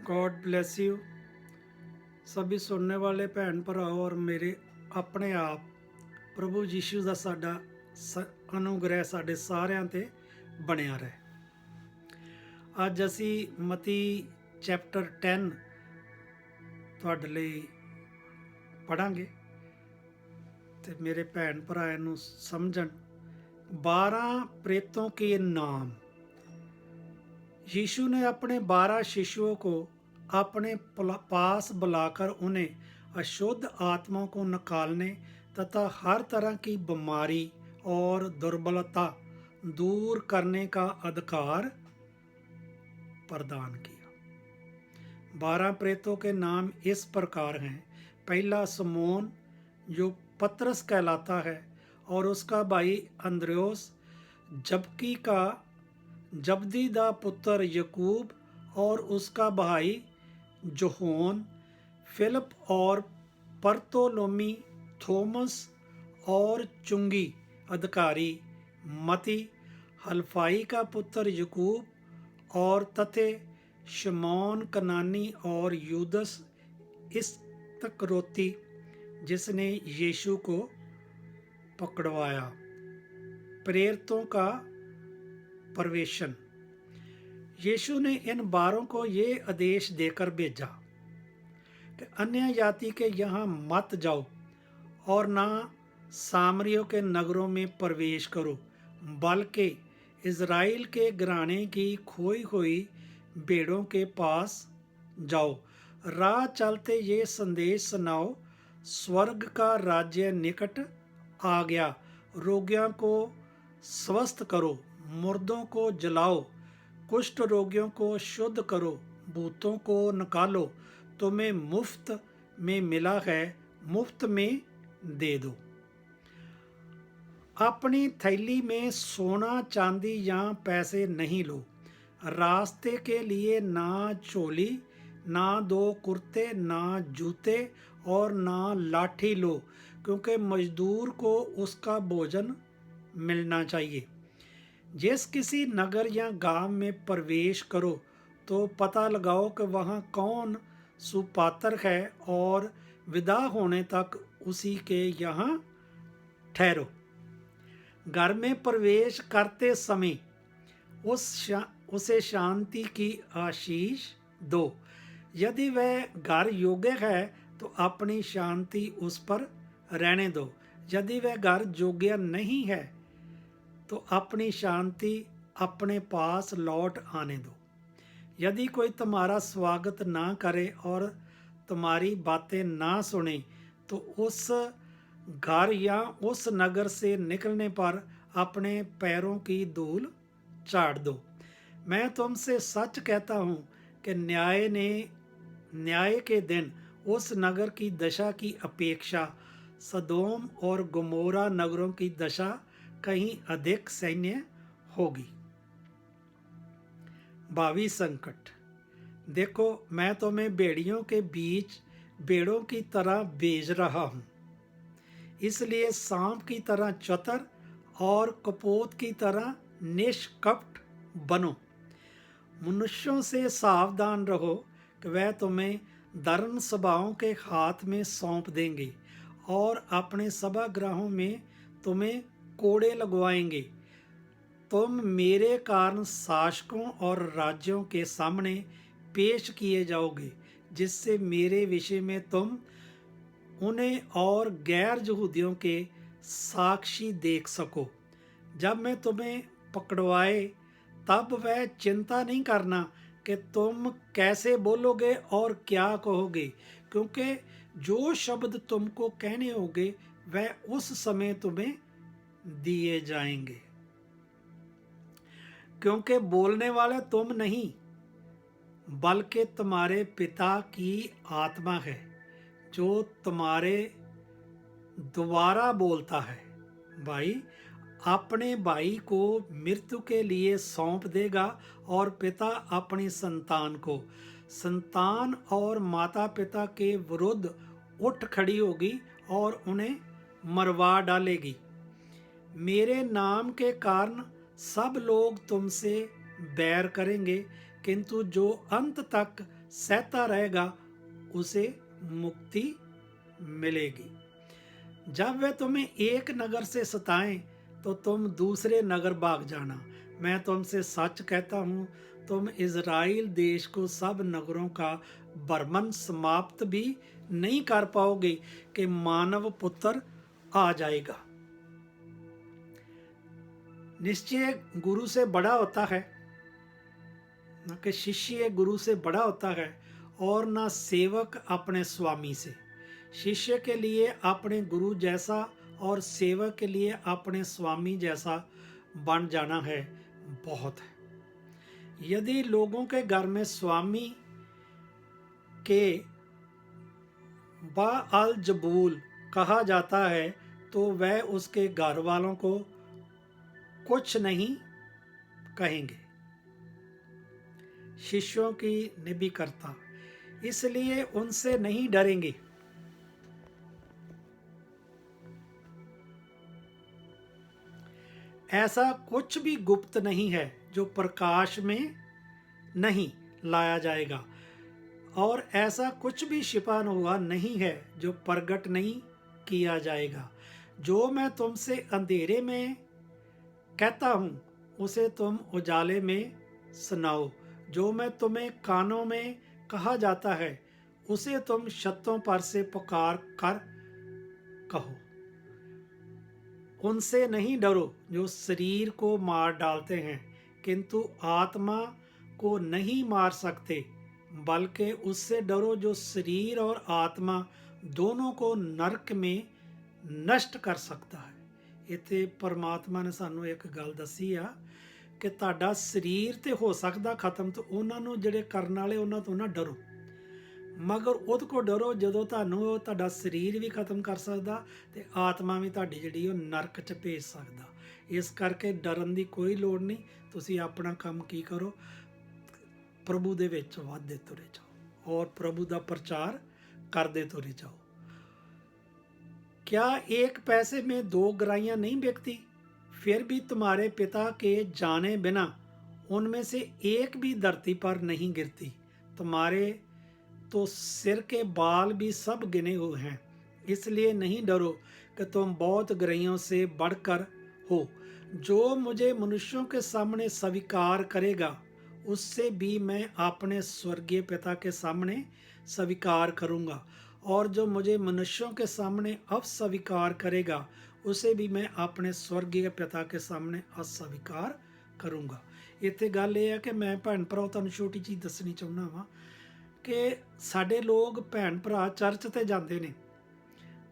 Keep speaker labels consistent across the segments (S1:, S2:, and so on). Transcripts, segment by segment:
S1: God bless you सभी सुनने वाले भैन भरा और मेरे अपने आप प्रभु यीशु ਦਾ ਸਾਡਾ ਅਨੁਗ੍ਰਹਿ ਸਾਡੇ ਸਾਰਿਆਂ ਤੇ ਬਣਿਆ ਰਹੇ। ਅੱਜ ਅਸੀਂ ਮਤੀ ਚੈਪਟਰ 10 ਤੁਹਾਡੇ ਲਈ ਪੜਾਂਗੇ ਤੇ ਮੇਰੇ ਭੈਣ ਭਰਾ ਇਹਨੂੰ ਸਮਝਣ। 12 प्रेतों के नाम। यीशु ने अपने 12 शिष्यों को अपने पास बुलाकर उन्हें अशुद्ध आत्माओं को निकालने तथा हर तरह की बीमारी और दुर्बलता दूर करने का अधिकार प्रदान किया। 12 प्रेतों के नाम इस प्रकार हैं। पहला समोन जो पतरस कहलाता है और उसका भाई अंद्रयोस, जबदी दा पुत्र यकूब और उसका भाई जोहोन, फिलिप और बरतोलोमी, थोमस और चुंगी अधिकारी, मती, हल्फाई का पुत्र यकूब और तथे शमौन कनानी और यूदस इस्करियोती जिसने यीशु को पकड़वाया। प्रेरितों का प्रवेशन। यीशु ने इन 12 को ये आदेश देकर भेजा कि अन्य जाति के यहाँ मत जाओ और ना सामरियों के नगरों में प्रवेश करो, बल्कि इज़राइल के घराने की खोई हुई भेड़ों के पास जाओ। राह चलते ये संदेश सुनाओ, स्वर्ग का राज्य निकट आ गया। रोगियों को स्वस्थ करो, मुर्दों को जलाओ, कुष्ठ रोगियों को शुद्ध करो, भूतों को निकालो। तुम्हें मुफ्त में मिला है, मुफ्त में दे दो। अपनी थैली में सोना चांदी या पैसे नहीं लो। रास्ते के लिए ना चोली, ना 2 कुर्ते, ना जूते और ना लाठी लो, क्योंकि मजदूर को उसका भोजन मिलना चाहिए। जिस किसी नगर या गांव में प्रवेश करो तो पता लगाओ कि वहाँ कौन सुपात्र है और विदा होने तक उसी के यहाँ ठहरो। घर में प्रवेश करते समय उसे शांति की आशीष दो। यदि वह घर योग्य है तो अपनी शांति उस पर रहने दो। यदि वह घर योग्य नहीं है तो अपनी शांति अपने पास लौट आने दो। यदि कोई तुम्हारा स्वागत ना करे और तुम्हारी बातें ना सुने तो उस घर या उस नगर से निकलने पर अपने पैरों की धूल चाट दो। मैं तुमसे सच कहता हूँ कि न्याय के दिन उस नगर की दशा की अपेक्षा सदोम और गमोरा नगरों की दशा कहीं अधिक सैन्य होगी। भावी संकट। देखो, मैं तुम्हें भेड़ियों के बीच भेड़ों की तरह भेज रहा हूँ, इसलिए सांप की तरह चतुर और कपोत की तरह निष्कपट बनो। मनुष्यों से सावधान रहो कि वह तुम्हें दर्न सभाओं के हाथ में सौंप देंगे और अपने सभागृहों में तुम्हें कोड़े लगवाएंगे। तुम मेरे कारण शासकों और राज्यों के सामने पेश किए जाओगे, जिससे मेरे विषय में तुम उन्हें और गैर यहूदियों के साक्षी देख सको। जब मैं तुम्हें पकड़वाए तब वह चिंता नहीं करना कि तुम कैसे बोलोगे और क्या कहोगे, क्योंकि जो शब्द तुमको कहने होंगे वह उस समय तुम्हें दिए जाएंगे। क्योंकि बोलने वाले तुम नहीं बल्कि तुम्हारे पिता की आत्मा है जो तुम्हारे द्वारा बोलता है। भाई अपने भाई को मृत्यु के लिए सौंप देगा और पिता अपनी संतान को। संतान और माता पिता के विरुद्ध उठ खड़ी होगी और उन्हें मरवा डालेगी। मेरे नाम के कारण सब लोग तुमसे बैर करेंगे, किंतु जो अंत तक सहता रहेगा उसे मुक्ति मिलेगी। जब वे तुम्हें एक नगर से सताएं तो तुम दूसरे नगर भाग जाना। मैं तुमसे सच कहता हूँ, तुम इज़राइल देश को सब नगरों का भ्रमण समाप्त भी नहीं कर पाओगे कि मानव पुत्र आ जाएगा। निश्चय गुरु से बड़ा होता है, न कि शिष्य गुरु से बड़ा होता है, और न सेवक अपने स्वामी से। शिष्य के लिए अपने गुरु जैसा और सेवक के लिए अपने स्वामी जैसा बन जाना है बहुत है। यदि लोगों के घर में स्वामी के बाअल जबूल कहा जाता है तो वह उसके घर वालों को कुछ नहीं कहेंगे। शिष्यों की निबी करता, इसलिए उनसे नहीं डरेंगे। ऐसा कुछ भी गुप्त नहीं है जो प्रकाश में नहीं लाया जाएगा, और ऐसा कुछ भी छिपा हुआ नहीं है जो प्रगट नहीं किया जाएगा। जो मैं तुमसे अंधेरे में कहता हूँ उसे तुम उजाले में सुनाओ, जो मैं तुम्हें कानों में कहा जाता है उसे तुम छतों पर से पुकार कर कहो। उनसे नहीं डरो जो शरीर को मार डालते हैं किंतु आत्मा को नहीं मार सकते, बल्कि उससे डरो जो शरीर और आत्मा दोनों को नरक में नष्ट कर सकता है। इत्थे परमात्मा ने सानू एक गल दसी आ कि तुहाडा शरीर तो हो सकदा खत्म, तो उन्होंने जिहड़े करन वाले उन्हां तो ना डरो, मगर उहदे को डरो जदों तुहानू तुहाडा शरीर भी खत्म कर सकदा ते आत्मा भी तुहाडी जिहड़ी ओह नरक च भेज सकदा। इस करके डरन दी कोई लोड़ नहीं। तुसीं अपना काम की करो, प्रभु दे विच वधदे तुरे जाओ और प्रभु दा प्रचार करदे तुरे जाओ। क्या एक पैसे में दो गराइयाँ नहीं बिकती? फिर भी तुम्हारे पिता के जाने बिना उनमें से एक भी धरती पर नहीं गिरती। तुम्हारे तो सिर के बाल भी सब गिने हुए हैं, इसलिए नहीं डरो कि तुम बहुत गराइयों से बढ़कर हो। जो मुझे मनुष्यों के सामने स्वीकार करेगा उससे भी मैं अपने स्वर्गीय पिता के सामने स्वीकार करूँगा, और जो मुझे मनुष्यों के सामने अस्वीकार करेगा उसे भी मैं अपने स्वर्गीय पिता के सामने अस्वीकार करूँगा। इत्थे गल ये है कि मैं भैन भराओ तुहानूं छोटी चीज़ दसनी चाहुंदा वां कि साडे लोग भैन भरा चर्च ते जांदे ने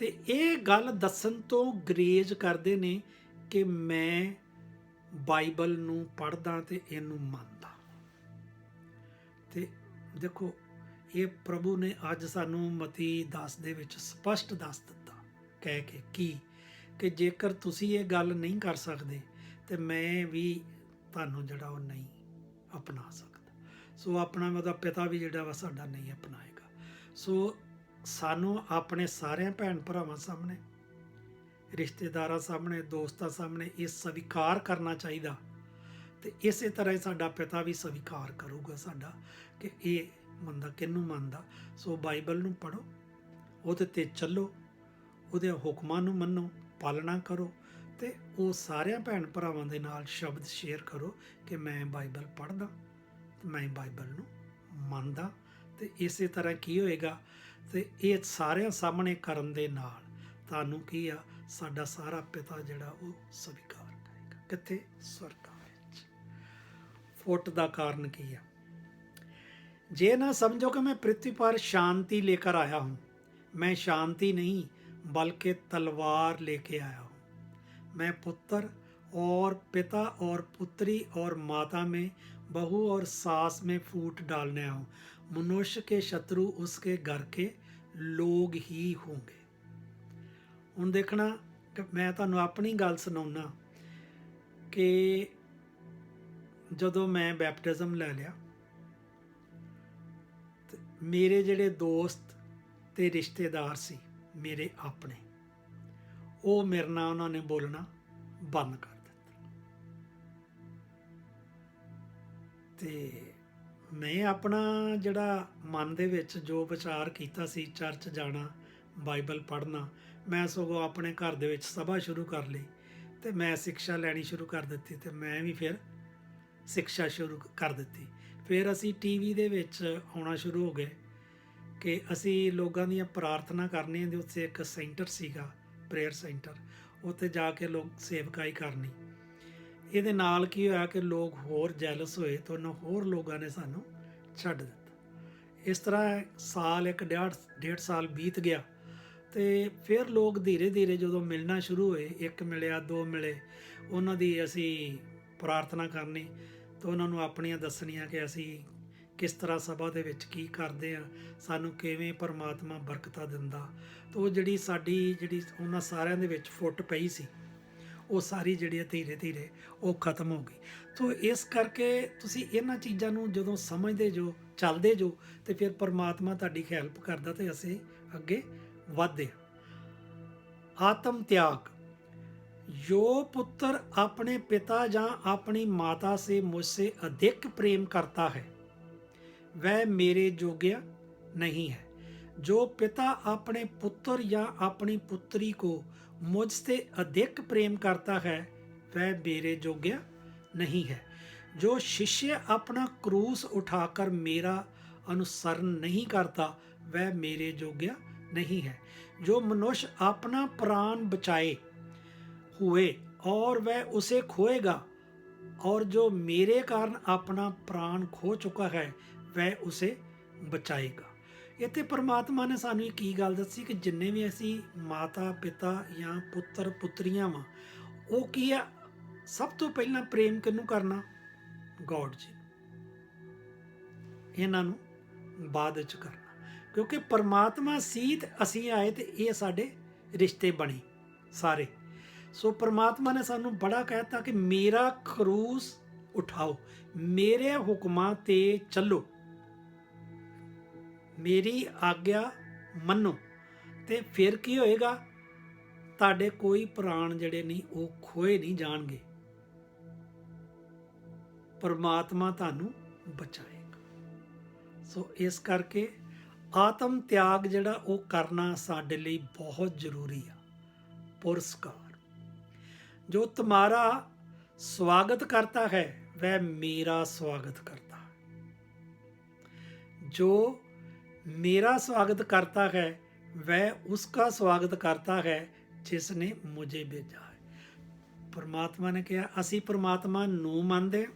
S1: ते ये गल दसन तो ग्रेज करदे ने कि मैं बाइबल नूं पढ़दा ते इहनूं मनदा। ते देखो ये प्रभु ने अज सानू मती 10 दे विच स्पष्ट दस दिता कह के कि जेकर तुसी ये गल नहीं कर सकते तो मैं भी तुहानू जिहड़ा वो नहीं अपना सकता। सो अपना मतलब पिता भी जिहड़ा वा साडा नहीं अपनाएगा। सो सानू अपने सारे भैन भरावां सामने, रिश्तेदारां सामने, दोस्तां सामने ये स्वीकार करना चाहिए, तो इस तरह ही साडा पिता भी स्वीकार करूगा साडा कि ये मंदा किनू मनदा। सो बाइबल नूं पढ़ो, उहदे ते चलो, उहदे हुक्मां नूं मन्नो, पालना करो, ते वो सारे भैन भरावां दे नाल शब्द शेयर करो कि मैं बाइबल पढ़दा, मैं बाइबल नूं मनदा। ते इस तरह की होएगा, ते ये सारिਆਂ सामने करन दे नाल तुहानूं की आ साडा सारा पिता जिहड़ा वो स्वीकार करेगा कित्थे स्वर्गां विच। फुट दा कारण की है? जे ना समझो कि मैं पृथ्वी पर शांति लेकर आया हूँ। मैं शांति नहीं बल्कि तलवार लेके आया हूँ। मैं पुत्र और पिता और पुत्री और माता में, बहू और सास में फूट डालने आया हूँ। मनुष्य के शत्रु उसके घर के लोग ही होंगे। हुण देखना कि मैं तुहानूं अपनी गल सुणाउणा कि जदों मैं बैपटिज़म लै लिया, मेरे जिहड़े दोस्त ते रिश्तेदार सी मेरे अपने, वो मेरे नाल उन्होंने बोलना बंद कर दिता। ते ਮੈਂ ਆਪਣਾ ਜਿਹੜਾ ਮਨ ਦੇ ਵਿੱਚ ਜੋ ਵਿਚਾਰ ਕੀਤਾ ਸੀ ਚਰਚ ਜਾਣਾ, ਬਾਈਬਲ ਪੜ੍ਹਨਾ, ਮੈਂ ਸਗੋਂ ਆਪਣੇ ਘਰ ਦੇ ਵਿੱਚ ਸਭਾ ਸ਼ੁਰੂ ਕਰ ਲਈ ਅਤੇ ਮੈਂ ਸਿੱਖਿਆ ਲੈਣੀ ਸ਼ੁਰੂ ਕਰ ਦਿੱਤੀ ਅਤੇ ਮੈਂ ਵੀ ਫਿਰ ਸਿੱਖਿਆ ਸ਼ੁਰੂ ਕਰ ਦਿੱਤੀ। ਫਿਰ ਅਸੀਂ ਟੀਵੀ ਦੇ ਵਿੱਚ ਆਉਣਾ ਸ਼ੁਰੂ ਹੋ ਗਏ ਕਿ ਅਸੀਂ ਲੋਕਾਂ ਦੀਆਂ ਪ੍ਰਾਰਥਨਾ ਕਰਨੀਆਂ ਦੇ ਉੱਤੇ ਇੱਕ ਸੈਂਟਰ ਸੀਗਾ, ਪ੍ਰੇਅਰ ਸੈਂਟਰ, ਉੱਥੇ ਜਾ ਕੇ ਲੋਕ ਸੇਵਕਾਈ ਕਰਨੀ। ਇਹਦੇ ਨਾਲ ਕੀ ਹੋਇਆ ਕਿ ਲੋਕ ਹੋਰ ਜੈਲਸ ਹੋਏ ਤਾਂ ਉਹਨਾਂ ਹੋਰ ਲੋਕਾਂ ਨੇ ਸਾਨੂੰ ਛੱਡ ਦਿੱਤਾ। ਇਸ ਤਰ੍ਹਾਂ ਸਾਲ ਇੱਕ ਡੇਢ ਸਾਲ ਬੀਤ ਗਿਆ ਅਤੇ ਫਿਰ ਲੋਕ ਧੀਰੇ ਧੀਰੇ ਜਦੋਂ ਮਿਲਣਾ ਸ਼ੁਰੂ ਹੋਏ, ਇੱਕ ਮਿਲਿਆ, ਦੋ ਮਿਲੇ, ਉਹਨਾਂ ਦੀ ਅਸੀਂ ਪ੍ਰਾਰਥਨਾ ਕਰਨੀ ਤਾਂ ਉਹਨਾਂ ਨੂੰ ਆਪਣੀਆਂ ਦੱਸਣੀਆਂ ਕਿ ਅਸੀਂ ਕਿਸ ਤਰ੍ਹਾਂ ਸਭਾ ਦੇ ਵਿੱਚ ਕੀ ਕਰਦੇ ਹਾਂ, ਸਾਨੂੰ ਕਿਵੇਂ ਪਰਮਾਤਮਾ ਬਰਕਤਾਂ ਦਿੰਦਾ। ਤਾਂ ਉਹ ਜਿਹੜੀ ਉਹਨਾਂ ਸਾਰਿਆਂ ਦੇ ਵਿੱਚ ਫੁੱਟ ਪਈ ਸੀ, ਉਹ ਸਾਰੀ ਜਿਹੜੀ ਧੀਰੇ ਧੀਰੇ ਉਹ ਖਤਮ ਹੋ ਗਈ। ਤਾਂ ਇਸ ਕਰਕੇ ਤੁਸੀਂ ਇਹਨਾਂ ਚੀਜ਼ਾਂ ਨੂੰ ਜਦੋਂ ਸਮਝਦੇ ਜੋ, ਚੱਲਦੇ ਜੋ, ਤੇ ਫਿਰ ਪਰਮਾਤਮਾ ਤੁਹਾਡੀ ਹੈਲਪ ਕਰਦਾ ਤੇ ਅਸੀਂ ਅੱਗੇ ਵੱਧਦੇ ਹਾਂ। ਆਤਮ ਤਿਆਗ। जो पुत्र अपने पिता या अपनी माता से मुझसे अधिक प्रेम करता है वह मेरे योग्य नहीं है। जो पिता अपने पुत्र या अपनी पुत्री को मुझसे अधिक प्रेम करता है वह मेरे योग्य नहीं है। जो शिष्य अपना क्रूस उठाकर मेरा अनुसरण नहीं करता वह मेरे योग्य नहीं है। जो मनुष्य अपना प्राण बचाए हुए और वह उसे खोएगा और जो मेरे कारण अपना प्राण खो चुका है वह उसे बचाएगा। ਇੱਥੇ ਪਰਮਾਤਮਾ ਨੇ ਸਾਨੂੰ ਇਹ ਕੀ ਗੱਲ ਦੱਸੀ ਕਿ ਜਿੰਨੇ ਵੀ ਅਸੀਂ ਮਾਤਾ ਪਿਤਾ ਜਾਂ ਪੁੱਤਰ ਪੁੱਤਰੀਆਂ ਵਾਂ, ਉਹ ਕੀ ਆ, ਸਭ ਤੋਂ ਪਹਿਲਾਂ ਪ੍ਰੇਮ ਕਿਹਨੂੰ ਕਰਨਾ? ਗੋਡ ਜੀ। ਇਹਨਾਂ ਨੂੰ ਬਾਅਦ ਵਿੱਚ ਕਰਨਾ, ਕਿਉਂਕਿ ਪਰਮਾਤਮਾ ਸੀ ਤੇ ਅਸੀਂ ਆਏ ਤੇ ਇਹ ਸਾਡੇ ਰਿਸ਼ਤੇ ਬਣੇ ਸਾਰੇ। ਸੋ ਪਰਮਾਤਮਾ ਨੇ ਸਾਨੂੰ ਬੜਾ ਕਹਿਤਾ ਕਿ ਮੇਰਾ ਖਰੂਸ ਉਠਾਓ, ਮੇਰੇ ਹੁਕਮਾਂ 'ਤੇ ਚੱਲੋ, ਮੇਰੀ ਆਗਿਆ ਮੰਨੋ, ਤੇ ਫਿਰ ਕੀ ਹੋਏਗਾ? ਤੁਹਾਡੇ ਕੋਈ ਪ੍ਰਾਣ ਜਿਹੜੇ ਨਹੀਂ ਉਹ ਖੋਏ ਨਹੀਂ ਜਾਣਗੇ, ਪਰਮਾਤਮਾ ਤੁਹਾਨੂੰ ਬਚਾਏਗਾ। ਸੋ ਇਸ ਕਰਕੇ ਆਤਮ ਤਿਆਗ ਜਿਹੜਾ ਉਹ ਕਰਨਾ ਸਾਡੇ ਲਈ ਬਹੁਤ ਜ਼ਰੂਰੀ ਆ। ਪੁਰਸਕਾਰ। जो तुम्हारा स्वागत करता है वह मेरा स्वागत करता है। जो मेरा स्वागत करता है वह उसका स्वागत करता है जिसने मुझे भेजा है। परमात्मा ने कहा असी परमात्मा ਨੂੰ ਮੰਨਦੇ,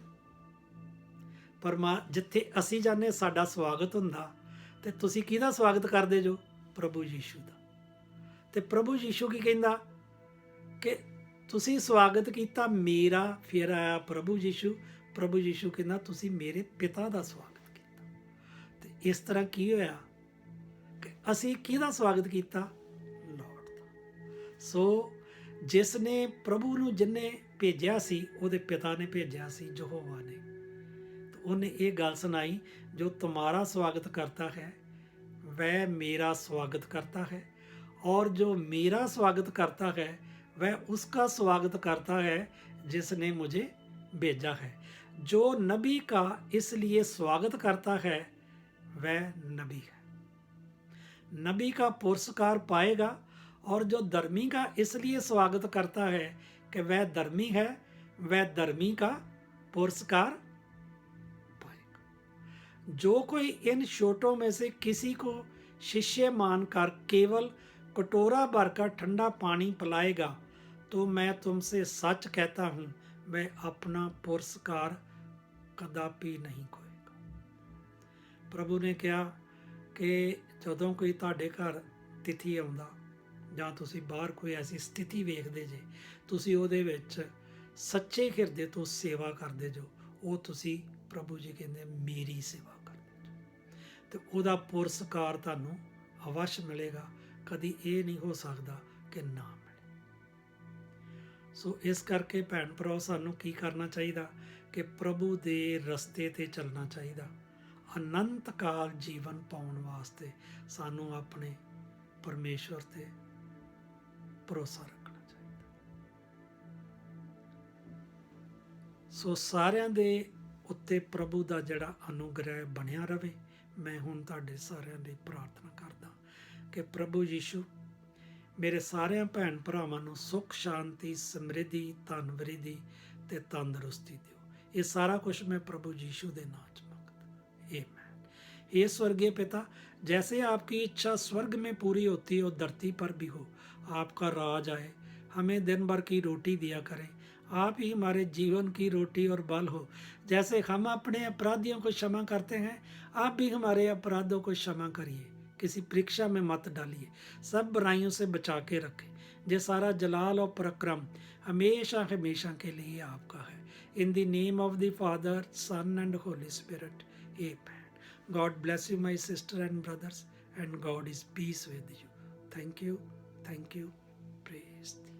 S1: ਜਿੱਥੇ ਅਸੀਂ ਜਾਂਦੇ ਸਾਡਾ ਸਵਾਗਤ ਹੁੰਦਾ, ਤੇ ਤੁਸੀਂ ਕਿਹਦਾ ਸਵਾਗਤ ਕਰਦੇ ਜੋ? ਪ੍ਰਭੂ ਯੀਸ਼ੂ ਦਾ। ਤੇ ਪ੍ਰਭੂ ਯੀਸ਼ੂ ਕੀ ਕਹਿੰਦਾ ਕਿ ਤੁਸੀਂ ਸਵਾਗਤ ਕੀਤਾ ਮੇਰਾ, ਫਿਰ ਆਇਆ ਪ੍ਰਭੂ ਯੀਸ਼ੂ। ਪ੍ਰਭੂ ਯੀਸ਼ੂ ਕਹਿੰਦਾ ਤੁਸੀਂ ਮੇਰੇ ਪਿਤਾ ਦਾ ਸਵਾਗਤ ਕੀਤਾ। ਤੇ ਇਸ ਤਰ੍ਹਾਂ ਕੀ ਹੋਇਆ ਕਿ ਅਸੀਂ ਕਿਹਦਾ ਸਵਾਗਤ ਕੀਤਾ? ਲਾਰਡ ਦਾ। ਸੋ ਜਿਸ ਨੇ ਪ੍ਰਭੂ ਨੂੰ ਜਿਹਨੇ ਭੇਜਿਆ ਸੀ, ਉਹਦੇ ਪਿਤਾ ਨੇ ਭੇਜਿਆ ਸੀ, ਯਹੋਵਾ ਨੇ। ਤਾਂ ਉਹਨੇ ਇਹ ਗੱਲ ਸੁਣਾਈ, ਜੋ ਤੁਮਾਰਾ ਸਵਾਗਤ ਕਰਤਾ ਹੈ ਵह मेरा स्वागत करता है और जो मेरा स्वागत करता है वह उसका स्वागत करता है जिसने मुझे भेजा है। जो नबी का इसलिए स्वागत करता है वह नबी है, नबी का पुरस्कार पाएगा। और जो धर्मी का इसलिए स्वागत करता है कि वह धर्मी है, वह धर्मी का पुरस्कार पाएगा। जो कोई इन छोटों में से किसी को शिष्य मानकर केवल कटोरा भरकर ठंडा पानी पिलाएगा तो मैं तुमसे सच कहता हूँ वह अपना पुरस्कार कदापि नहीं खोएगा। प्रभु ने कहा कि ਜਦੋਂ ਕੋਈ ਤੁਹਾਡੇ ਘਰ ਤਿਥੀ ਆਉਂਦਾ ਜਾਂ ਤੁਸੀਂ ਬਾਹਰ ਕੋਈ ਐਸੀ ਸਥਿਤੀ ਵੇਖਦੇ ਜੇ, ਤੁਸੀਂ ਉਹਦੇ ਵਿੱਚ ਸੱਚੇ ਹਿਰਦੇ ਤੋਂ ਸੇਵਾ ਕਰਦੇ ਜੋ, ਉਹ ਤੁਸੀਂ, ਪ੍ਰਭੂ ਜੀ ਕਹਿੰਦੇ, ਮੇਰੀ ਸੇਵਾ ਕਰਦੇ ਜੋ, ਤੇ ਉਹਦਾ ਪੁਰਸਕਾਰ ਤੁਹਾਨੂੰ ਅਵਸ਼ ਮਿਲੇਗਾ। ਕਦੀ ਇਹ ਨਹੀਂ ਹੋ ਸਕਦਾ ਕਿ ਨਾ ਮਿਲੇ। ਸੋ ਇਸ ਕਰਕੇ ਭੈਣ ਭਰਾ, ਸਾਨੂੰ ਕੀ ਕਰਨਾ ਚਾਹੀਦਾ ਕਿ ਪ੍ਰਭੂ ਦੇ ਰਸਤੇ 'ਤੇ ਚੱਲਣਾ ਚਾਹੀਦਾ। ਅਨੰਤ ਕਾਲ ਜੀਵਨ ਪਾਉਣ ਵਾਸਤੇ ਸਾਨੂੰ ਆਪਣੇ ਪਰਮੇਸ਼ਵਰ 'ਤੇ ਭਰੋਸਾ ਰੱਖਣਾ ਚਾਹੀਦਾ। ਸੋ ਸਾਰਿਆਂ ਦੇ ਉੱਤੇ ਪ੍ਰਭੂ ਦਾ ਜਿਹੜਾ ਅਨੁਗ੍ਰਹਿ ਬਣਿਆ ਰਵੇ। ਮੈਂ ਹੁਣ ਤੁਹਾਡੇ ਸਾਰਿਆਂ ਲਈ ਪ੍ਰਾਰਥਨਾ ਕਰਦਾ ਕਿ ਪ੍ਰਭੂ ਯੀਸ਼ੂ ਮੇਰੇ ਸਾਰਿਆਂ ਭੈਣ ਭਰਾਵਾਂ ਨੂੰ ਸੁੱਖ, ਸ਼ਾਂਤੀ, ਸਮਰਿੱਧੀ, ਧਨਵਰਿੱਧੀ ਤੇ ਤੰਦਰੁਸਤੀ ਦਿਓ। ਇਹ ਸਾਰਾ ਕੁਝ ਮੈਂ प्रभु यीशु के नाम च मांगता, आमीन। हे स्वर्गीय पिता, जैसे आपकी इच्छा स्वर्ग में पूरी होती हो धरती पर भी हो। आपका राज आए, हमें दिन भर की रोटी दिया करें। आप ही हमारे जीवन की रोटी और बल हो। जैसे हम अपने अपराधियों को क्षमा करते हैं, आप भी हमारे अपराधों को क्षमा करिए। किसी परीक्षा में मत डालिए, सब बुराइयों से बचा के रखें। ये सारा जलाल और पराक्रम हमेशा हमेशा के लिए आपका है। In the name of the Father, Son and Holy Spirit, amen. God bless you my sister and brothers, and God is peace with you. Thank you, praise.